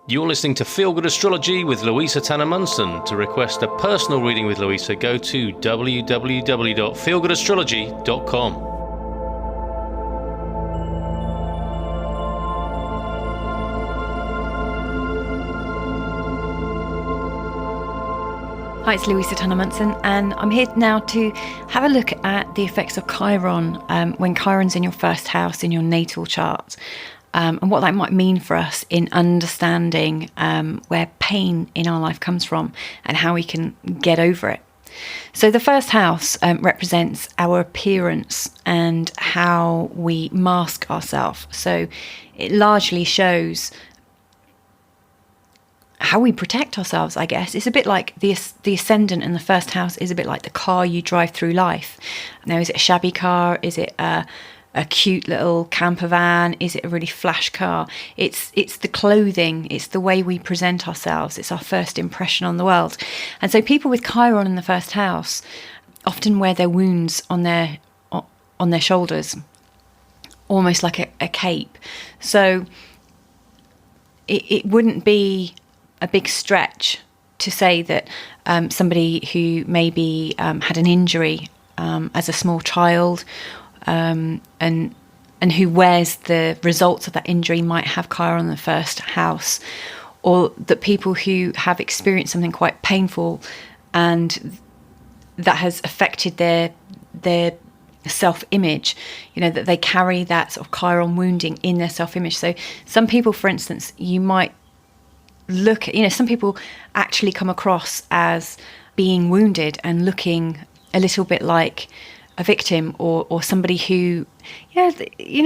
You're listening to Feel Good Astrology with Louisa Tanner Munson. To request a personal reading with Louisa, go to www.feelgoodastrology.com. Hi, it's Louisa Tanner Munson, and I'm here now to have a look at the effects of Chiron when Chiron's in your first house in your natal chart, and what that might mean for us in understanding where pain in our life comes from and how we can get over it. So the first house represents our appearance and how we mask ourselves. So it largely shows how we protect ourselves, I guess. It's a bit like the ascendant in the first house is a bit like the car you drive through life. Now, is it a shabby car? Is it a cute little camper van? Is it a really flash car? It's the clothing, it's the way we present ourselves, it's our first impression on the world. And so people with Chiron in the first house often wear their wounds on their shoulders, almost like a cape. So it wouldn't be a big stretch to say that somebody who maybe had an injury as a small child and who wears the results of that injury might have Chiron in the first house, or that people who have experienced something quite painful and that has affected their self-image, that they carry that sort of Chiron wounding in their self-image. So some people, for instance, you might look at, some people actually come across as being wounded and looking a little bit like a victim or somebody who,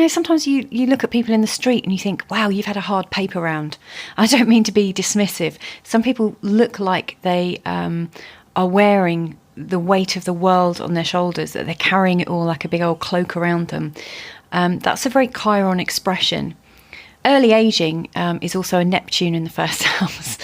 sometimes you look at people in the street and you think, wow, you've had a hard paper round. I don't mean to be dismissive. Some people look like they are wearing the weight of the world on their shoulders, that they're carrying it all like a big old cloak around them. That's a very Chiron expression. Early aging is also a Neptune in the first house,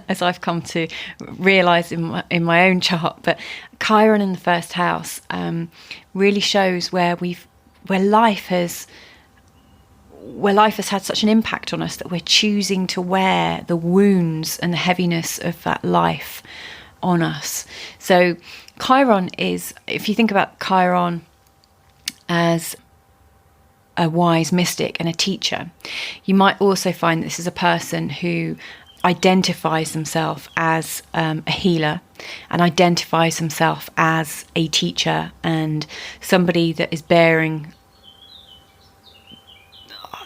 as I've come to realise in my own chart. But Chiron in the first house really shows where life has had such an impact on us that we're choosing to wear the wounds and the heaviness of that life on us. So Chiron is, if you think about Chiron as a wise mystic and a teacher, you might also find this is a person who identifies themselves as a healer and identifies himself as a teacher and somebody that is bearing...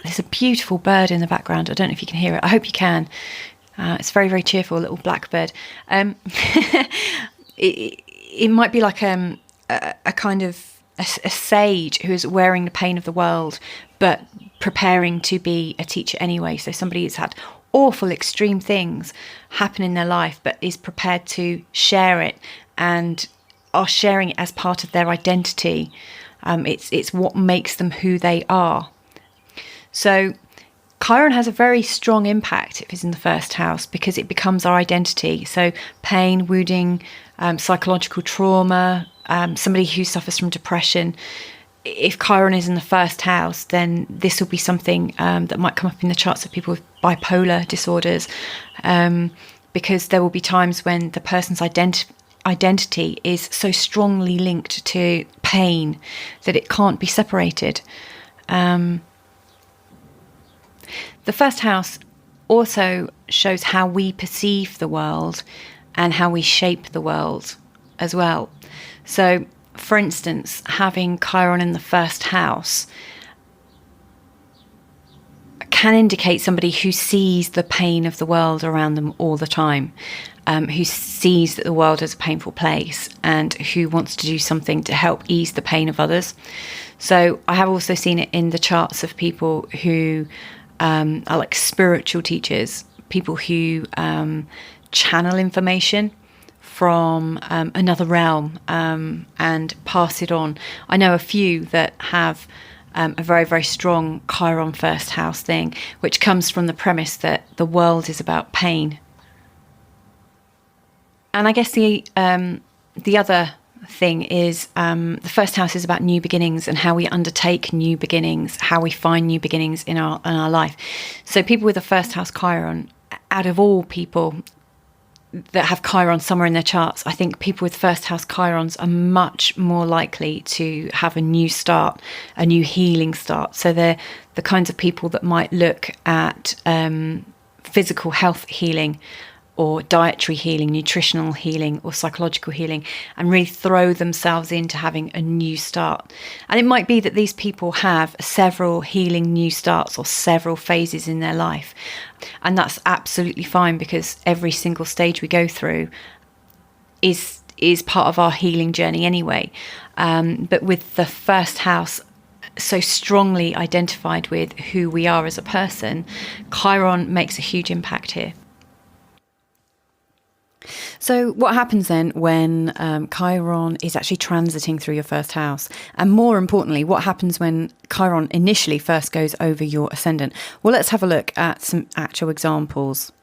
there's a beautiful bird in the background. I don't know if you can hear it. I hope you can. It's very, very cheerful, a little blackbird. It might be like a kind of a sage who is wearing the pain of the world, but preparing to be a teacher anyway. So somebody who's had awful, extreme things happen in their life, but is prepared to share it and are sharing it as part of their identity. It's what makes them who they are. So Chiron has a very strong impact if it's in the first house because it becomes our identity. So pain, wounding, psychological trauma, somebody who suffers from depression. If Chiron is in the first house, then this will be something that might come up in the charts of people with bipolar disorders, because there will be times when the person's identity is so strongly linked to pain that it can't be separated. The first house also shows how we perceive the world and how we shape the world as well. So, for instance, having Chiron in the first house can indicate somebody who sees the pain of the world around them all the time, who sees that the world is a painful place and who wants to do something to help ease the pain of others. So I have also seen it in the charts of people who are like spiritual teachers, people who channel information from another realm and pass it on. I know a few that have a very, very strong Chiron first house thing, which comes from the premise that the world is about pain. And I guess the other thing is the first house is about new beginnings and how we undertake new beginnings, how we find new beginnings in our life. So people with a first house Chiron, out of all people that have Chiron somewhere in their charts, I think people with first house Chirons are much more likely to have a new start, a new healing start. So they're the kinds of people that might look at physical health healing, or dietary healing, nutritional healing, or psychological healing, and really throw themselves into having a new start. And it might be that these people have several healing new starts or several phases in their life. And that's absolutely fine, because every single stage we go through is part of our healing journey anyway. But with the first house so strongly identified with who we are as a person, Chiron makes a huge impact here. So what happens then when Chiron is actually transiting through your first house? And more importantly, what happens when Chiron initially first goes over your ascendant? Well, let's have a look at some actual examples.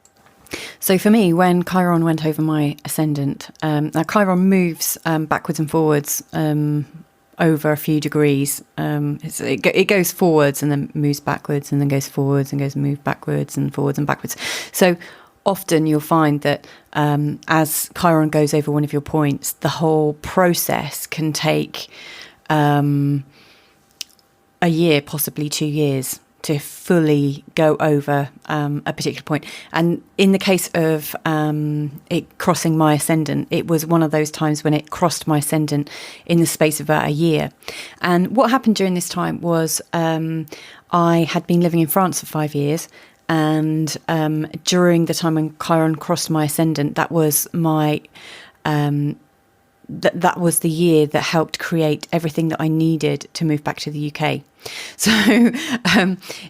So for me, when Chiron went over my ascendant, now Chiron moves backwards and forwards over a few degrees. It goes forwards and then moves backwards, and then goes forwards and moves backwards and forwards and backwards. So often you'll find that as Chiron goes over one of your points, the whole process can take a year, possibly 2 years, to fully go over a particular point. And in the case of it crossing my ascendant, it was one of those times when it crossed my ascendant in the space of about a year. And what happened during this time was I had been living in France for 5 years. And during the time when Chiron crossed my ascendant, that was my that was the year that helped create everything that I needed to move back to the UK. So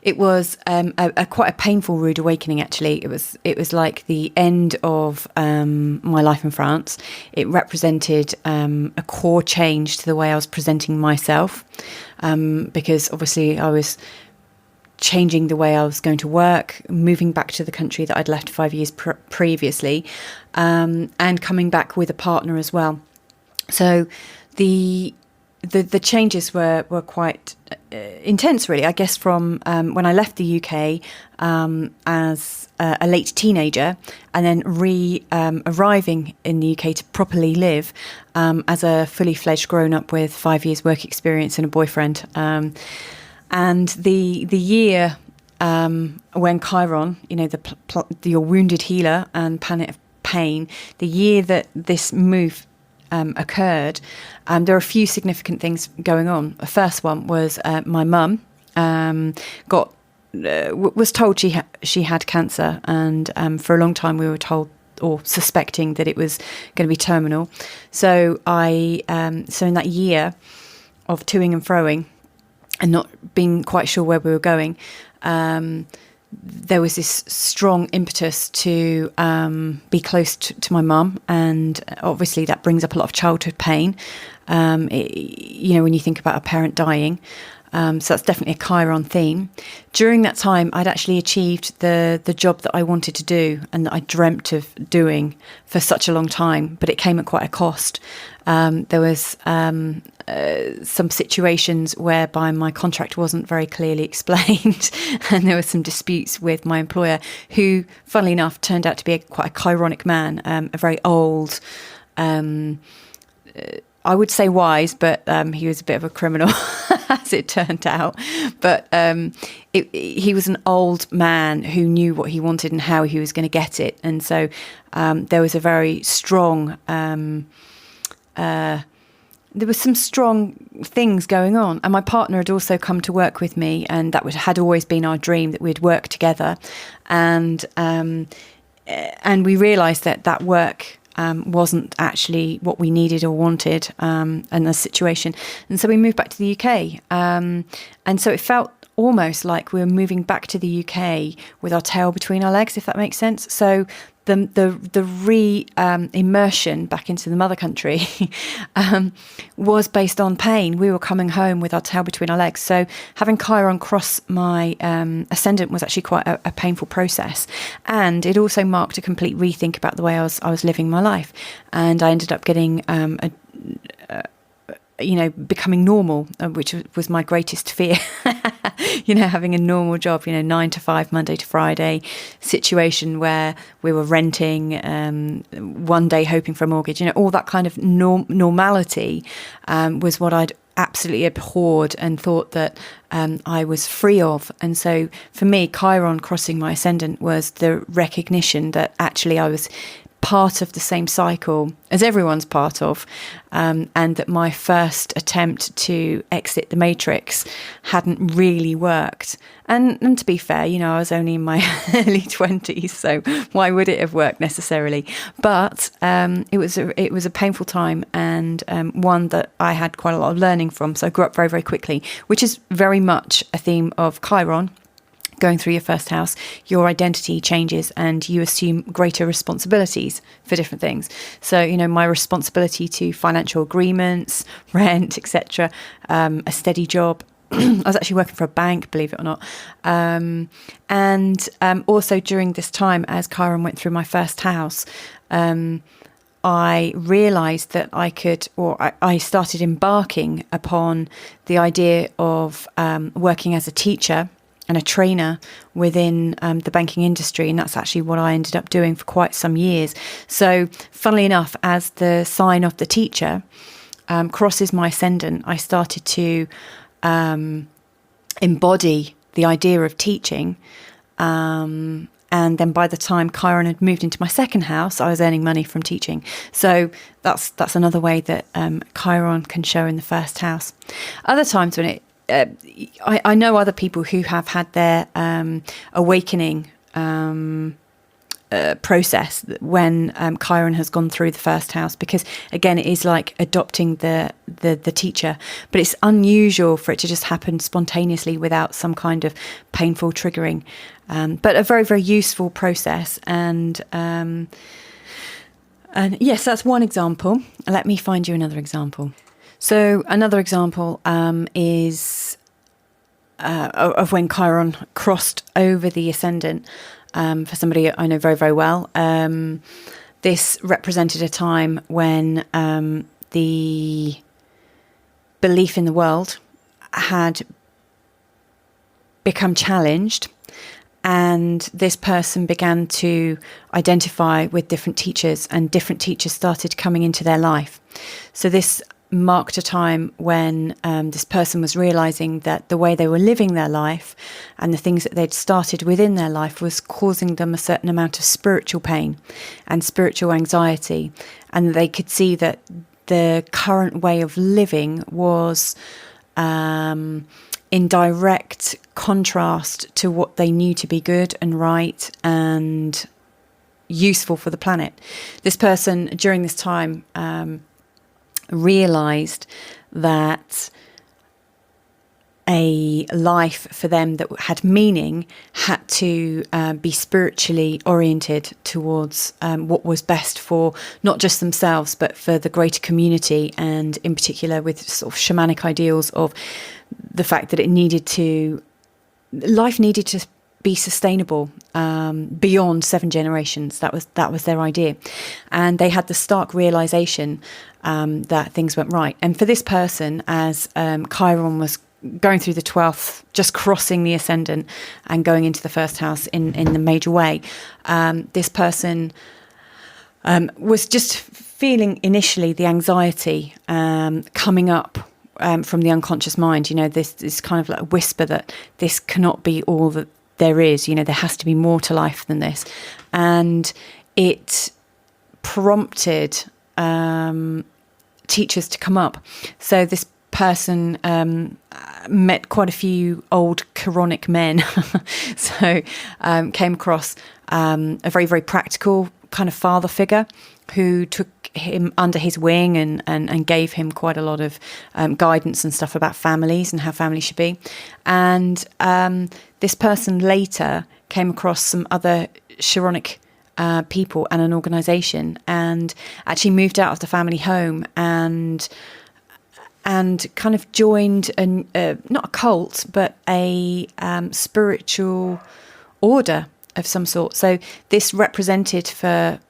it was quite a painful, rude awakening. Actually, it was like the end of my life in France. It represented a core change to the way I was presenting myself, because obviously I was changing the way I was going to work, moving back to the country that I'd left 5 years previously, and coming back with a partner as well. So the changes were quite intense, really. I guess from when I left the UK as a late teenager, and then arriving in the UK to properly live as a fully fledged grown up with 5 years work experience and a boyfriend. And the year when Chiron, your wounded healer and planet of pain, the year that this move occurred, there are a few significant things going on. The first one was my mum was told she had cancer, and for a long time we were told or suspecting that it was going to be terminal. So so in that year of toing and froing, and not being quite sure where we were going, there was this strong impetus to be close to my mum, and obviously that brings up a lot of childhood pain. When you think about a parent dying, so that's definitely a Chiron theme. During that time, I'd actually achieved the job that I wanted to do and that I dreamt of doing for such a long time, but it came at quite a cost. There was some situations whereby my contract wasn't very clearly explained, and there were some disputes with my employer, who, funnily enough, turned out to be quite a Chironic man, a very old, I would say wise, but he was a bit of a criminal, as it turned out. But he was an old man who knew what he wanted and how he was going to get it. And so there was a very strong... there were some strong things going on, and my partner had also come to work with me, and that had always been our dream, that we'd work together, and we realised that work wasn't actually what we needed or wanted in the situation, and so we moved back to the UK, and so it felt almost like we were moving back to the UK with our tail between our legs, if that makes sense. So the immersion back into the mother country was based on pain. We were coming home with our tail between our legs. So having Chiron cross my ascendant was actually quite a painful process. And it also marked a complete rethink about the way I was living my life. And I ended up getting becoming normal, which was my greatest fear. Having a normal job, 9 to 5, Monday to Friday situation where we were renting, one day hoping for a mortgage, all that kind of normality was what I'd absolutely abhorred and thought that I was free of. And so for me, Chiron crossing my ascendant was the recognition that actually I was part of the same cycle as everyone's part of, and that my first attempt to exit the matrix hadn't really worked. And to be fair, I was only in my early 20s, so why would it have worked necessarily? But it was a painful time, and one that I had quite a lot of learning from. So I grew up very, very quickly, which is very much a theme of Chiron. Going through your first house, your identity changes and you assume greater responsibilities for different things. So, my responsibility to financial agreements, rent, etc., a steady job. I was actually working for a bank, believe it or not. And also during this time, as Chiron went through my first house, I realised that I started embarking upon the idea of working as a teacher and a trainer within the banking industry. And that's actually what I ended up doing for quite some years. So funnily enough, as the sign of the teacher crosses my ascendant, I started to embody the idea of teaching. And then by the time Chiron had moved into my second house, I was earning money from teaching. So that's another way that Chiron can show in the first house. Other times when I know other people who have had their awakening process when Chiron has gone through the first house, because again, it is like adopting the teacher, but it's unusual for it to just happen spontaneously without some kind of painful triggering, but a very, very useful process. And yes, that's one example. Let me find you another example. So another example is of when Chiron crossed over the ascendant for somebody I know very, very well. This represented a time when the belief in the world had become challenged, and this person began to identify with different teachers, and different teachers started coming into their life. So this marked a time when this person was realizing that the way they were living their life and the things that they'd started within their life was causing them a certain amount of spiritual pain and spiritual anxiety, and they could see that the current way of living was in direct contrast to what they knew to be good and right and useful for the planet. This person during this time realized that a life for them that had meaning had to be spiritually oriented towards what was best for not just themselves, but for the greater community, and in particular with sort of shamanic ideals of the fact that life needed to be sustainable beyond 7 generations. That was their idea, and they had the stark realization that things went right. And for this person, as Chiron was going through the 12th, just crossing the ascendant and going into the first house in the major way, this person was just feeling initially the anxiety coming up from the unconscious mind. This kind of like a whisper that this cannot be all that there is. There has to be more to life than this. And it prompted teachers to come up. So this person met quite a few old Chironic men. So came across a very, very practical kind of father figure who took him under his wing and gave him quite a lot of guidance and stuff about families and how families should be. And this person later came across some other Chironic people and an organisation, and actually moved out of the family home and kind of joined not a cult, but a spiritual order of some sort. So this represented for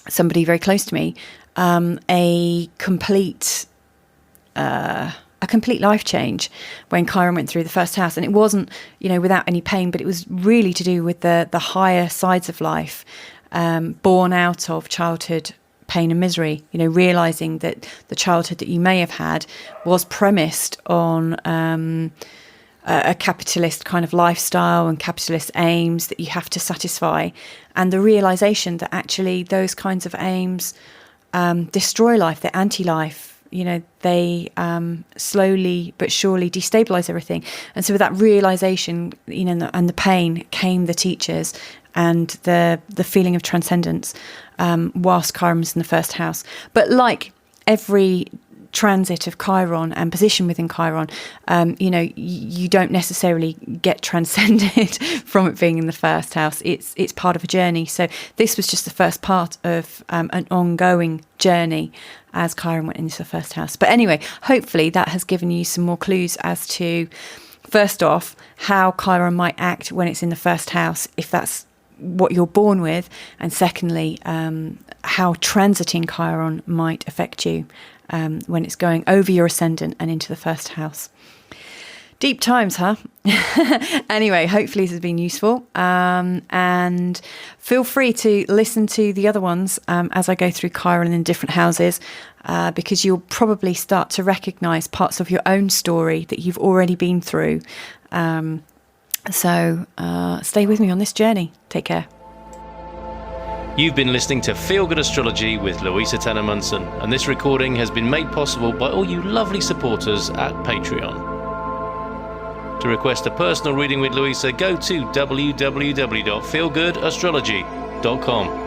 somebody very close to me a complete a complete life change when Chiron went through the first house. And it wasn't, without any pain, but it was really to do with the higher sides of life, born out of childhood pain and misery, realizing that the childhood that you may have had was premised on a capitalist kind of lifestyle and capitalist aims that you have to satisfy. And the realization that actually those kinds of aims destroy life, they're anti-life. They slowly but surely destabilize everything. And so with that realization, and the pain came the teachers and the feeling of transcendence whilst Chiron was in the first house. But like every transit of Chiron and position within Chiron, you don't necessarily get transcended from it being in the first house. It's part of a journey. So this was just the first part of an ongoing journey as Chiron went into the first house. But anyway, hopefully that has given you some more clues as to, first off, how Chiron might act when it's in the first house, if that's what you're born with, and secondly, how transiting Chiron might affect you when it's going over your ascendant and into the first house. Deep times, huh? Anyway, hopefully this has been useful. And feel free to listen to the other ones as I go through Chiron in different houses, because you'll probably start to recognise parts of your own story that you've already been through. So stay with me on this journey. Take care. You've been listening to Feel Good Astrology with Louisa Tanner Munson, and this recording has been made possible by all you lovely supporters at Patreon. To request a personal reading with Louisa, go to www.feelgoodastrology.com.